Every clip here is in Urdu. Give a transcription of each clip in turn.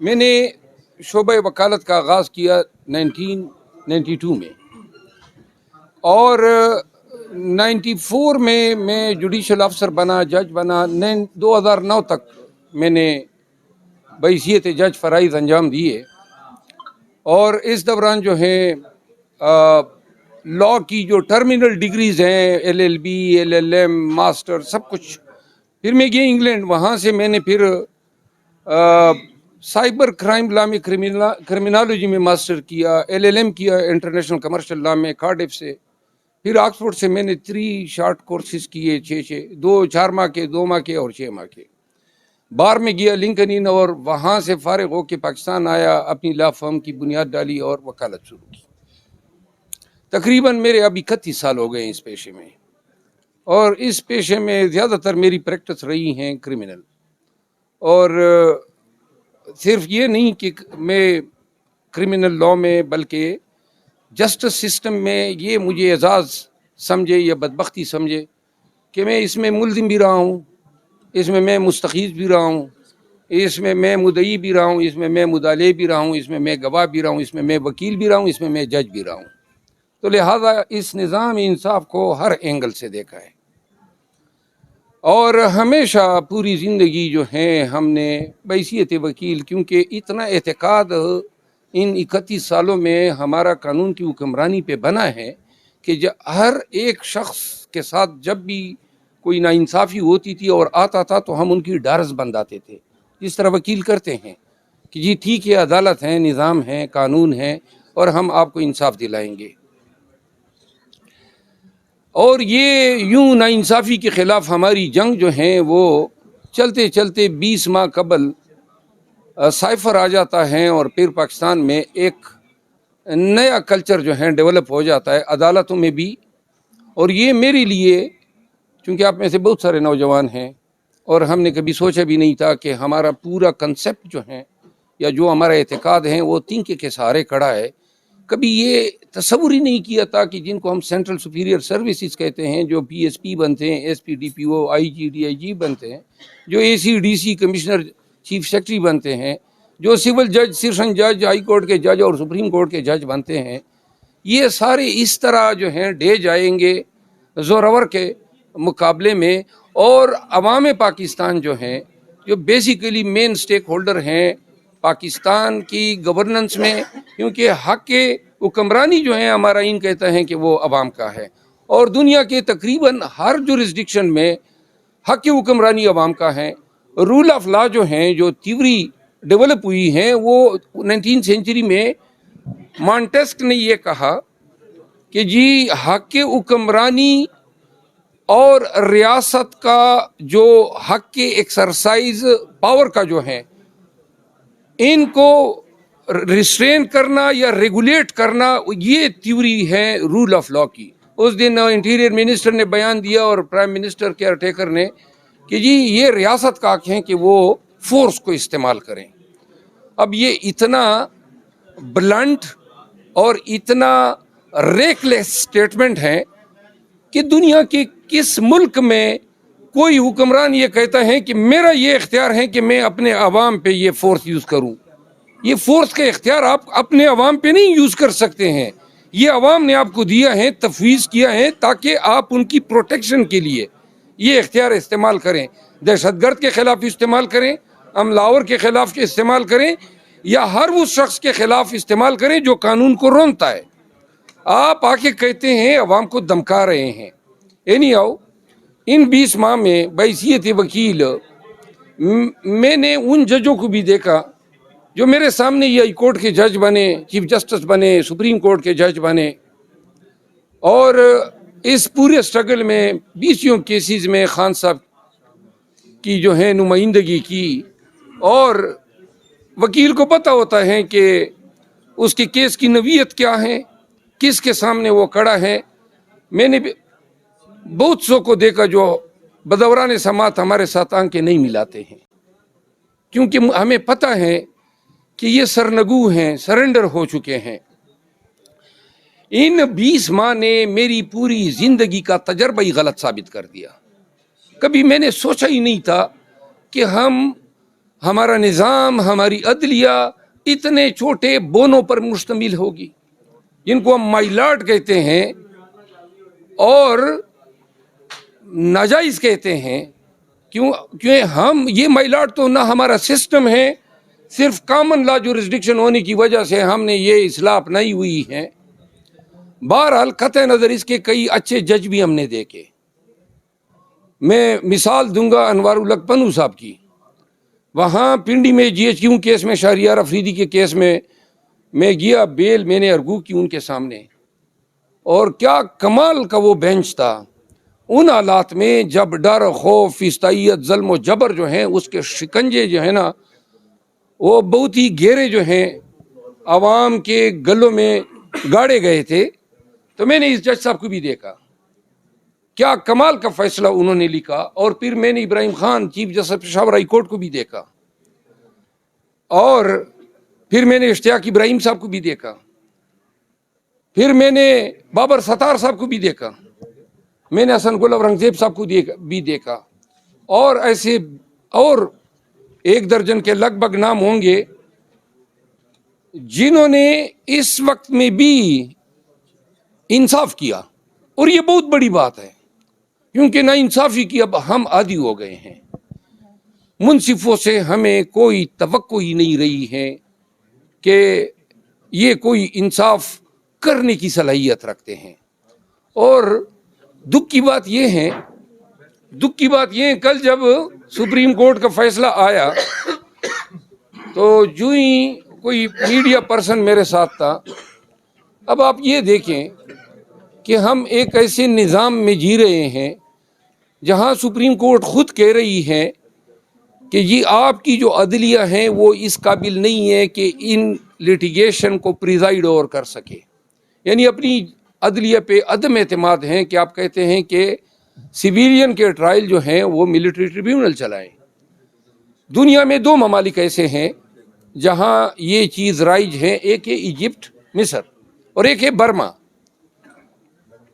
میں نے شعبہ وکالت کا آغاز کیا 1992 میں، اور 94 میں جوڈیشل افسر بنا، جج بنا۔ 2009 تک میں نے بحیثیت جج فرائض انجام دیے، اور اس دوران جو ہے لاء کی جو ٹرمینل ڈگریز ہیں، LLB LLM ماسٹر سب کچھ۔ پھر میں گیا انگلینڈ، وہاں سے میں نے پھر سائبر کرائم لا میں کرمینالوجی میں ماسٹر کیا، LLM کیا انٹرنیشنل کمرشل لا میں کارڈف سے۔ پھر آکسفورڈ سے میں نے 3 شارٹ کورسز کیے، 4 ماہ کے، 2 ماہ کے اور 6 ماہ کے۔ بار میں گیا لنکن، اور وہاں سے فارغ ہو کے پاکستان آیا، اپنی لا فرم کی بنیاد ڈالی اور وکالت شروع کی۔ تقریباً میرے اب 31 سال ہو گئے ہیں اس پیشے میں، اور اس پیشے میں زیادہ تر میری پریکٹس رہی ہیں کرمنل۔ اور صرف یہ نہیں کہ میں کرمنل لاء میں، بلکہ جسٹس سسٹم میں یہ مجھے اعزاز سمجھے یا بدبختی سمجھے کہ میں اس میں ملزم بھی رہا ہوں، اس میں مستفید بھی رہا ہوں، اس میں مدعی بھی رہا ہوں، اس میں مدعلے بھی رہا ہوں، اس میں گواہ بھی رہا ہوں، اس میں وکیل بھی رہا ہوں، اس میں جج بھی رہا ہوں۔ تو لہٰذا اس نظام انصاف کو ہر اینگل سے دیکھا ہے، اور ہمیشہ پوری زندگی جو ہے ہم نے بحیثیت وکیل، کیونکہ اتنا اعتقاد ان 31 سالوں میں ہمارا قانون کی حکمرانی پہ بنا ہے کہ ہر ایک شخص کے ساتھ جب بھی کوئی ناانصافی ہوتی تھی اور آتا تھا تو ہم ان کی ڈارس بنداتے تھے، جس طرح وکیل کرتے ہیں کہ جی ٹھیک ہے، عدالت ہے، نظام ہے، قانون ہے، اور ہم آپ کو انصاف دلائیں گے۔ اور یہ یوں ناانصافی کے خلاف ہماری جنگ جو ہے وہ چلتے چلتے 20 ماہ قبل سائفر آ جاتا ہے، اور پھر پاکستان میں ایک نیا کلچر جو ہے ڈیولپ ہو جاتا ہے عدالتوں میں بھی۔ اور یہ میرے لیے، چونکہ آپ میں سے بہت سارے نوجوان ہیں، اور ہم نے کبھی سوچا بھی نہیں تھا کہ ہمارا پورا کنسیپٹ جو ہے یا جو ہمارا اعتقاد ہے وہ تنکے کے سہارے کھڑا ہے۔ کبھی یہ تصور ہی نہیں کیا تھا کہ جن کو ہم سینٹرل سپیریئر سروسز کہتے ہیں، جو PSP بنتے ہیں، SP DPO IG DIG بنتے ہیں، جو AC DC commissioner chief secretary بنتے ہیں، جو سول جج، سیشن جج، ہائی کورٹ کے جج اور سپریم کورٹ کے جج بنتے ہیں، یہ سارے اس طرح جو ہیں ڈے جائیں گے زورور کے مقابلے میں۔ اور عوام پاکستان جو ہیں، جو بیسیکلی مین سٹیک ہولڈر ہیں پاکستان کی گورننس میں، کیونکہ حق حکمرانی جو ہے ہمارا آئین کہتا ہے کہ وہ عوام کا ہے، اور دنیا کے تقریباً ہر جورسڈکشن میں حق حکمرانی عوام کا ہے۔ رول آف لا جو ہیں، جو تھیوری ڈیولپ ہوئی ہیں، وہ 19 سینچری میں مانٹیسک نے یہ کہا کہ جی حق حکمرانی اور ریاست کا جو حق کے ایکسرسائز پاور کا جو ہے، ان کو ریسٹرین کرنا یا ریگولیٹ کرنا، یہ تھیوری ہے رول آف لا کی۔ اس دن انٹیریئر منسٹر نے بیان دیا اور پرائم منسٹر کیئر ٹیکر نے کہ جی یہ ریاست کا حق ہے کہ وہ فورس کو استعمال کریں۔ اب یہ اتنا بلنٹ اور اتنا ریکلیس سٹیٹمنٹ ہے کہ دنیا کے کس ملک میں کوئی حکمران یہ کہتا ہے کہ میرا یہ اختیار ہے کہ میں اپنے عوام پہ یہ فورس یوز کروں؟ یہ فورس کا اختیار آپ اپنے عوام پہ نہیں یوز کر سکتے ہیں، یہ عوام نے آپ کو دیا ہے، تفویض کیا ہے تاکہ آپ ان کی پروٹیکشن کے لیے یہ اختیار استعمال کریں، دہشت گرد کے خلاف استعمال کریں، حملاور کے خلاف استعمال کریں، یا ہر وہ شخص کے خلاف استعمال کریں جو قانون کو رونتا ہے۔ آپ آ کے کہتے ہیں عوام کو دمکا رہے ہیں۔ اینی ہاؤ، ان 20 ماہ میں بحیثیت وکیل میں نے ان ججوں کو بھی دیکھا جو میرے سامنے یہ ہائی کورٹ کے جج بنے، چیف جسٹس بنے، سپریم کورٹ کے جج بنے، اور اس پورے سٹرگل میں 20 کیسز میں خان صاحب کی جو ہے نمائندگی کی، اور وکیل کو پتہ ہوتا ہے کہ اس کے کیس کی نوعیت کیا ہے، کس کے سامنے وہ کھڑا ہے۔ میں نے بہت سو کو دیکھا جو بدوران سماعت ہمارے ساتھ آنکھیں نہیں ملاتے ہیں، کیونکہ ہمیں پتہ ہے کہ یہ سرنگو ہیں، سرنڈر ہو چکے ہیں۔ ان 20 ماہ نے میری پوری زندگی کا تجربہ ہی غلط ثابت کر دیا۔ کبھی میں نے سوچا ہی نہیں تھا کہ ہم ہمارا نظام، ہماری عدلیہ اتنے چھوٹے بونوں پر مشتمل ہوگی جن کو ہم مائلاٹ کہتے ہیں اور ناجائز کہتے ہیں. کیوں ہم یہ مائلاٹ تو نہ ہمارا سسٹم ہے، صرف کامن لا جورسڈکشن ہونے کی وجہ سے ہم نے یہ اصلاح اپنائی ہوئی ہے. بہرحال قطع نظر اس کے کئی اچھے جج بھی ہم نے دیکھے. میں مثال دوں گا انوار الحق پنو صاحب کی. وہاں پنڈی میں جی ایچ کیو کیس میں شہریار افریدی کے کیس میں گیا بیل میں نے ارگو کی ان کے سامنے، اور کیا کمال کا وہ بینچ تھا. ان حالات میں جب ڈر، خوف، فستائیت، ظلم و جبر جو ہیں اس کے شکنجے جو ہیں نا وہ بہت ہی گہرے جو ہیں عوام کے گلوں میں گاڑے گئے تھے، تو میں نے اس جج صاحب کو بھی دیکھا، کیا کمال کا فیصلہ انہوں نے لکھا. اور پھر میں نے Ibrahim Khan chief justice Peshawar high court کو بھی دیکھا، اور پھر میں نے اشتیاق ابراہیم صاحب کو بھی دیکھا، پھر میں نے بابر ستار صاحب کو بھی دیکھا، میں نے حسن گل اورنگزیب صاحب کو بھی دیکھا، اور ایسے اور 1 درجن کے لگ بھگ نام ہوں گے جنہوں نے اس وقت میں بھی انصاف کیا. اور یہ بہت بڑی بات ہے، کیونکہ نا انصافی کی اب ہم عادی ہو گئے ہیں. منصفوں سے ہمیں کوئی توقع ہی نہیں رہی ہے کہ یہ کوئی انصاف کرنے کی صلاحیت رکھتے ہیں. اور دکھ کی بات یہ ہے کل جب سپریم کورٹ کا فیصلہ آیا تو جو ہی کوئی میڈیا پرسن میرے ساتھ تھا. اب آپ یہ دیکھیں کہ ہم ایک ایسے نظام میں جی رہے ہیں جہاں سپریم کورٹ خود کہہ رہی ہے کہ یہ آپ کی جو عدلیہ ہیں وہ اس قابل نہیں ہے کہ ان لیٹیگیشن کو پریزائڈ اوور کر سکے. یعنی اپنی عدلیہ پہ عدم اعتماد ہیں کہ آپ کہتے ہیں کہ سویلین کے ٹرائل جو ہیں وہ ملٹری ٹریبیونل چلائیں. دنیا میں 2 ممالک ایسے ہیں جہاں یہ چیز رائج ہے، ایک ہے ایجپٹ، مصر، اور ایک ہے برما.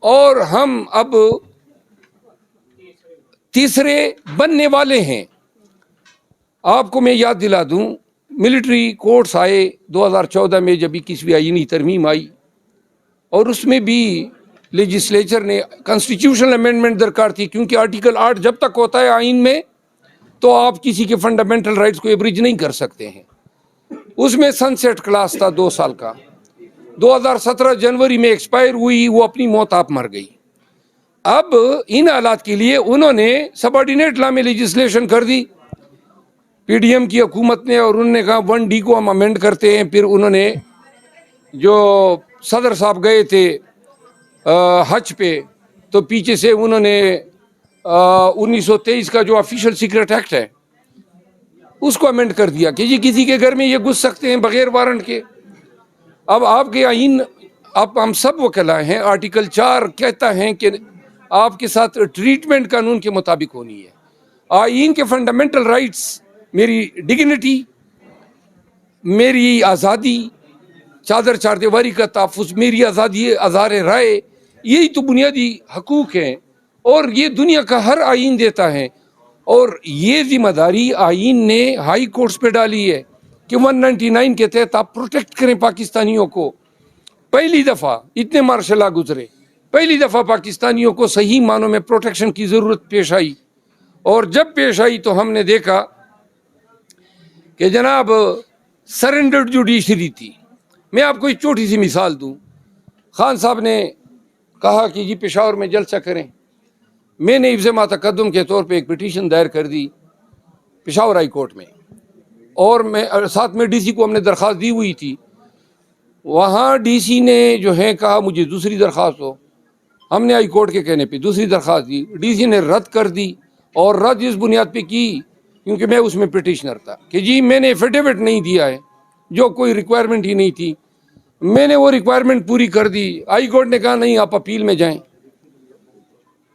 اور ہم اب تیسرے بننے والے ہیں. آپ کو میں یاد دلا دوں، ملٹری کورٹس آئے 2014 میں جب 21ویں آئینی ترمیم آئی، اور اس میں بھی لیجسلیچر نے کانسٹیٹیوشنل امینڈمنٹ درکار تھی، کیونکہ آرٹیکل 8 جب تک ہوتا ہے آئین میں تو آپ کسی کے فنڈامنٹل رائٹس کو ایبریج نہیں کر سکتے ہیں. اس میں سن سیٹ کلاس تھا 2 سال کا، 2017 جنوری میں ایکسپائر ہوئی، وہ اپنی موت آپ مر گئی. اب ان حالات کے لیے انہوں نے سب آرڈینیٹ لا میں لیجسلیشن کر دی پی ڈی ایم کی حکومت نے، اور انہوں نے کہا 1D کو ہم امینڈ کرتے ہیں. پھر انہوں نے جو صدر صاحب گئے تھے حج پہ تو پیچھے سے انہوں نے 1923 کا جو آفیشیل سیکرٹ ایکٹ ہے اس کو امینڈ کر دیا کہ جی کسی کے گھر میں یہ گھس سکتے ہیں بغیر وارنٹ کے. اب آپ کے آئین، اب ہم سب وکلا ہیں، آرٹیکل 4 کہتا ہے کہ آپ کے ساتھ ٹریٹمنٹ قانون کے مطابق ہونی ہے. آئین کے فنڈامنٹل رائٹس، میری ڈگنیٹی، میری آزادی، چادر چار دیواری کا تحفظ، میری آزادی اظہار رائے، یہی تو بنیادی حقوق ہیں، اور یہ دنیا کا ہر آئین دیتا ہے. اور یہ ذمہ داری آئین نے ہائی کورٹس پہ ڈالی ہے کہ 199 کے تحت آپ پروٹیکٹ کریں پاکستانیوں کو. پہلی دفعہ اتنے مارشل لا گزرے، پہلی دفعہ پاکستانیوں کو صحیح معنوں میں پروٹیکشن کی ضرورت پیش آئی. اور جب پیش آئی تو ہم نے دیکھا کہ جناب سرنڈرڈ جوڈیشری تھی. میں آپ کو ایک چھوٹی سی مثال دوں. خان صاحب نے کہا کہ جی پشاور میں جلسہ کریں. میں نے عفظ ما تقدم کے طور پہ ایک پٹیشن دائر کر دی پشاور ہائی کورٹ میں، اور میں ساتھ میں ڈی سی کو ہم نے درخواست دی ہوئی تھی. وہاں ڈی سی نے جو ہے کہا مجھے دوسری درخواست ہو. ہم نے ہائی کورٹ کے کہنے پہ دوسری درخواست دی، ڈی سی نے رد کر دی. اور رد اس بنیاد پہ کی کیونکہ میں اس میں پٹیشنر تھا کہ جی میں نے ایفیڈیوٹ نہیں دیا ہے، جو کوئی ریکوائرمنٹ ہی نہیں تھی. میں نے وہ ریکوائرمنٹ پوری کر دی. ہائی کورٹ نے کہا نہیں آپ اپیل میں جائیں.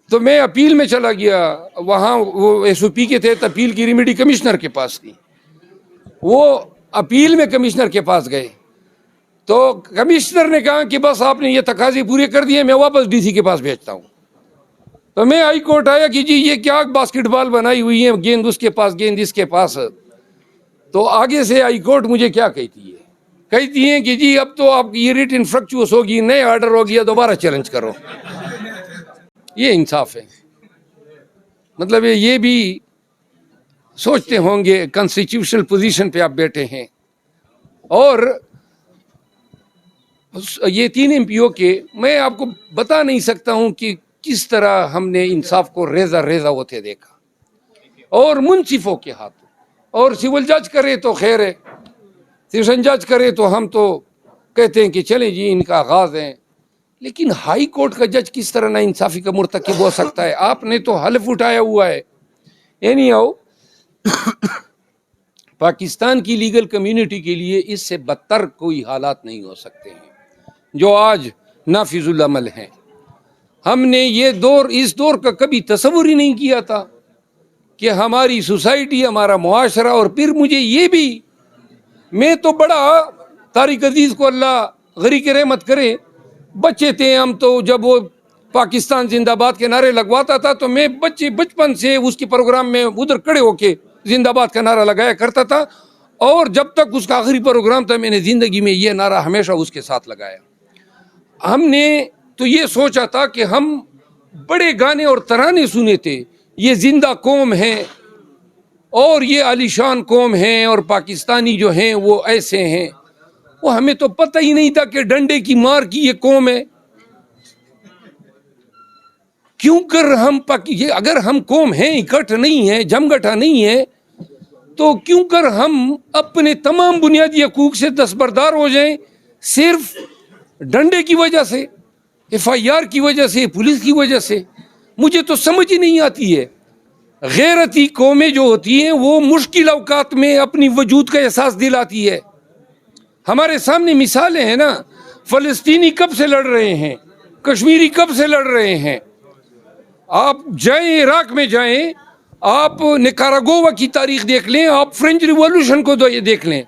تو میں اپیل میں چلا گیا. وہاں وہ ایس او پی کے تھے، اپیل کی ریمیڈی کمشنر کے پاس تھی. وہ اپیل میں کمشنر کے پاس گئے تو کمشنر نے کہا کہ بس آپ نے یہ تقاضے پورے کر دیے، میں واپس ڈی سی کے پاس بھیجتا ہوں. تو میں ہائی کورٹ آیا کہ جی یہ کیا باسکٹ بال بنائی ہوئی ہے، گیند اس کے پاس، گیند اس کے پاس. تو آگے سے ہائی کورٹ مجھے کیا کہتی ہیں کہ جی اب تو آپ کی یہ ریٹ انفرکچوس ہوگی، نئے آرڈر ہو گیا، دوبارہ چیلنج کرو۔ یہ انصاف ہے؟ مطلب یہ بھی سوچتے ہوں گے کانسٹیٹیوشنل پوزیشن پہ آپ بیٹھے ہیں، اور یہ 3 MP کے میں آپ کو بتا نہیں سکتا ہوں کہ کس طرح ہم نے انصاف کو ریزہ ریزہ ہوتے دیکھا، اور منصفوں کے ہاتھ، اور سول جج کرے تو خیر ہے، سیشن جج کرے تو ہم تو کہتے ہیں کہ چلیں جی ان کا آغاز ہے، لیکن ہائی کورٹ کا جج کس طرح نا انصافی کا مرتکب ہو سکتا ہے؟ آپ نے تو حلف اٹھایا ہوا ہے۔ اینی ہاؤ، پاکستان کی لیگل کمیونٹی کے لیے اس سے بدتر کوئی حالات نہیں ہو سکتے ہیں جو آج نافذ العمل ہیں۔ ہم نے اس دور کا کبھی تصور ہی نہیں کیا تھا کہ ہماری سوسائٹی، ہمارا معاشرہ، اور پھر مجھے یہ بھی، میں تو بڑا طارق عزیز کو اللہ غریق رحمت کرے، بچے تھے ہم تو جب وہ پاکستان زندہ باد کے نعرے لگواتا تھا تو میں بچپن سے اس کے پروگرام میں ادھر کھڑے ہو کے زندہ باد کا نعرہ لگایا کرتا تھا، اور جب تک اس کا آخری پروگرام تھا میں نے زندگی میں یہ نعرہ ہمیشہ اس کے ساتھ لگایا۔ ہم نے تو یہ سوچا تھا کہ ہم بڑے گانے اور ترانے سنے تھے، یہ زندہ قوم ہے اور یہ عالی شان قوم ہیں، اور پاکستانی جو ہیں وہ ایسے ہیں۔ وہ ہمیں تو پتہ ہی نہیں تھا کہ ڈنڈے کی مار کی یہ قوم ہے۔ کیوں کر اگر ہم قوم ہیں، اکٹھ نہیں ہے، جمگٹھا نہیں ہے، تو کیوں کر ہم اپنے تمام بنیادی حقوق سے دستبردار ہو جائیں صرف ڈنڈے کی وجہ سے، FIR کی وجہ سے، پولیس کی وجہ سے؟ مجھے تو سمجھ ہی نہیں آتی ہے۔ غیرتی قومیں جو ہوتی ہیں وہ مشکل اوقات میں اپنی وجود کا احساس دلاتی ہے۔ ہمارے سامنے مثالیں ہیں نا، فلسطینی کب سے لڑ رہے ہیں، کشمیری کب سے لڑ رہے ہیں۔ آپ جائیں عراق میں جائیں، آپ نکاراگوا کی تاریخ دیکھ لیں، آپ فرینچ ریولوشن کو دیکھ لیں۔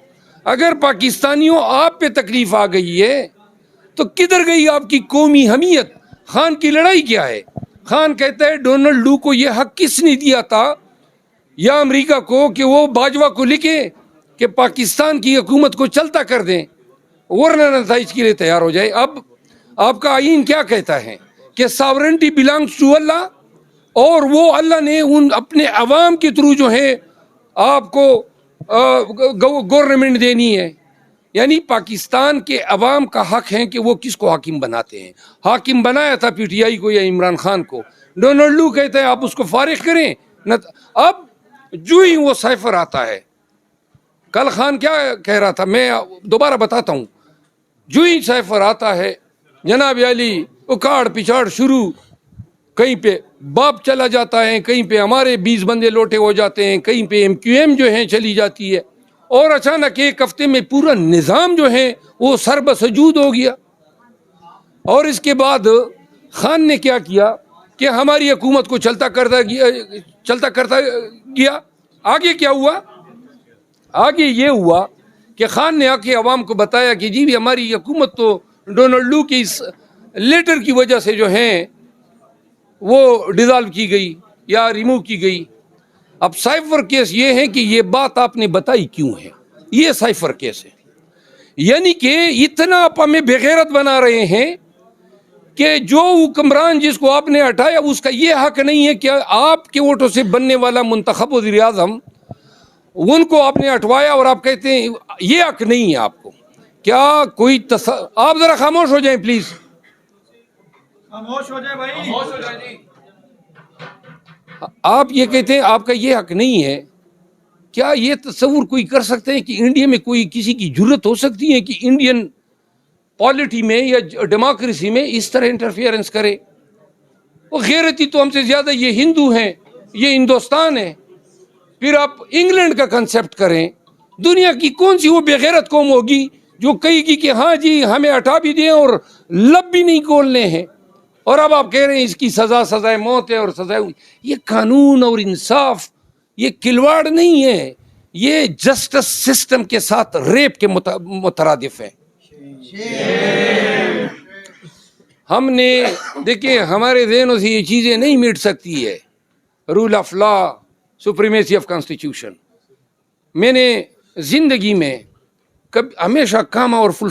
اگر پاکستانیوں آپ پہ تکلیف آ گئی ہے تو کدھر گئی آپ کی قومی حمیت؟ خان کی لڑائی کیا ہے؟ خان کہتا ہے ڈونلڈ کو یہ حق کس نے دیا تھا یا امریکہ کو کہ وہ باجوہ کو لکھے کہ پاکستان کی حکومت کو چلتا کر دیں، ورنہ نتائج کے لیے تیار ہو جائے۔ اب آپ کا آئین کیا کہتا ہے کہ ساورنٹی بلانگس ٹو اللہ، اور وہ اللہ نے ان اپنے عوام کے تھرو جو ہے آپ کو گورنمنٹ دینی ہے۔ یعنی پاکستان کے عوام کا حق ہے کہ وہ کس کو حاکم بناتے ہیں۔ حاکم بنایا تھا PTI کو یا عمران خان کو، ڈونلڈ کہتا ہے آپ اس کو فارغ کریں۔ اب جو ہی وہ سائفر آتا ہے، کل خان کیا کہہ رہا تھا، میں دوبارہ بتاتا ہوں، جو ہی سائفر آتا ہے جناب علی اکاڑ پچاڑ شروع، کہیں پہ باپ چلا جاتا ہے، کہیں پہ ہمارے 20 بندے لوٹے ہو جاتے ہیں، کہیں پہ MQM جو ہیں چلی جاتی ہے، اور اچانک ایک ہفتے میں پورا نظام جو ہے وہ سر بسجود ہو گیا۔ اور اس کے بعد خان نے کیا کیا کہ ہماری حکومت کو چلتا کرتا گیا۔ آگے کیا ہوا؟ آگے یہ ہوا کہ خان نے آ کے عوام کو بتایا کہ جی بھی ہماری حکومت تو ڈونلڈ کی اس لیٹر کی وجہ سے جو ہیں وہ ڈیزالو کی گئی یا ریموو کی گئی۔ اب سائفر کیس یہ ہے کہ یہ بات آپ نے بتائی کیوں ہے، یہ سائفر کیس ہے۔ یعنی کہ اتنا آپ ہمیں بغیرت بنا رہے ہیں کہ جو حکمران جس کو آپ نے ہٹایا اس کا یہ حق نہیں ہے کہ آپ کے ووٹوں سے بننے والا منتخب وزیر اعظم، ان کو آپ نے ہٹوایا اور آپ کہتے ہیں یہ حق نہیں ہے آپ کو۔ کیا کوئی آپ ذرا خاموش ہو جائیں پلیز، خاموش ہو جائے بھائی، خاموش ہو جائے جی۔ آپ یہ کہتے ہیں آپ کا یہ حق نہیں ہے۔ کیا یہ تصور کوئی کر سکتے ہیں کہ انڈیا میں کوئی کسی کی جرت ہو سکتی ہے کہ انڈین پالیٹی میں یا ڈیموکریسی میں اس طرح انٹرفیئرنس کرے؟ وہ غیرتی تو ہم سے زیادہ یہ ہندو ہیں، یہ ہندوستان ہے۔ پھر آپ انگلینڈ کا کنسپٹ کریں، دنیا کی کون سی وہ بغیرت قوم ہوگی جو کہے گی کہ ہاں جی ہمیں ہٹا بھی دیں اور لب بھی نہیں کھولنے ہیں، اور اب آپ کہہ رہے ہیں اس کی سزائے موت ہے اور سزائے۔ یہ قانون اور انصاف یہ کھلواڑ نہیں ہے، یہ جسٹس سسٹم کے ساتھ ریپ کے مترادف ہے۔ ہم نے دیکھیں ہمارے ذہنوں سے یہ چیزیں نہیں مٹ سکتی ہے، rule of law, supremacy of constitution. میں نے زندگی میں کبھی ہمیشہ کاما اور فل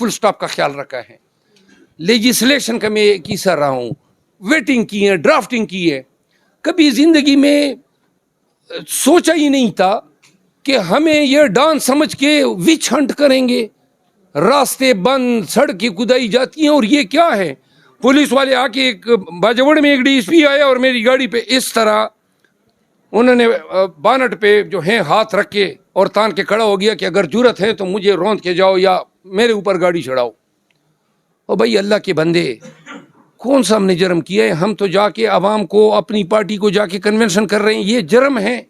سٹاپ کا خیال رکھا ہے. لیجسلیشن کا میں ایک حصہ رہا ہوں, ویٹنگ کی ہے, ڈرافٹنگ کی ہے. کبھی زندگی میں سوچا ہی نہیں تھا کہ ہمیں یہ ڈانس سمجھ کے وچ ہنٹ کریں گے. راستے بند, سڑکیں کھدائی جاتی ہیں, اور یہ کیا ہے, پولیس والے آ کے ایک باجوڑ میں ایک ڈی ایس پی آیا اور میری گاڑی پہ اس طرح انہوں نے بانٹ پہ جو ہیں ہاتھ رکھ کے اور تان کے کھڑا ہو گیا کہ اگر جرت ہے تو مجھے روند کے جاؤ یا میرے اوپر گاڑی چڑھاؤ. او بھائی اللہ کے بندے, کون سا ہم نے جرم کیا ہے؟ ہم تو جا کے عوام کو, اپنی پارٹی کو جا کے کنونشن کر رہے ہیں, یہ جرم ہے.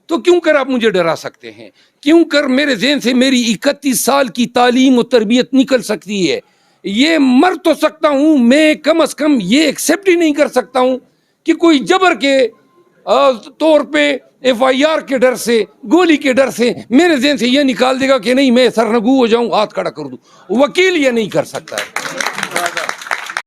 تو کیوں کر آپ مجھے ڈرا سکتے ہیں؟ کیوں کر میرے ذہن سے میری 31 سال کی تعلیم و تربیت نکل سکتی ہے؟ یہ مر تو سکتا ہوں میں, کم از کم یہ ایکسیپٹ ہی نہیں کر سکتا ہوں کہ کوئی جبر کے طور پہ FIR کے ڈر سے, گولی کے ڈر سے میرے ذہن سے یہ نکال دے گا کہ نہیں میں سرنگو ہو جاؤں, ہاتھ کھڑا کر دوں. وکیل یہ نہیں کر سکتا ہے.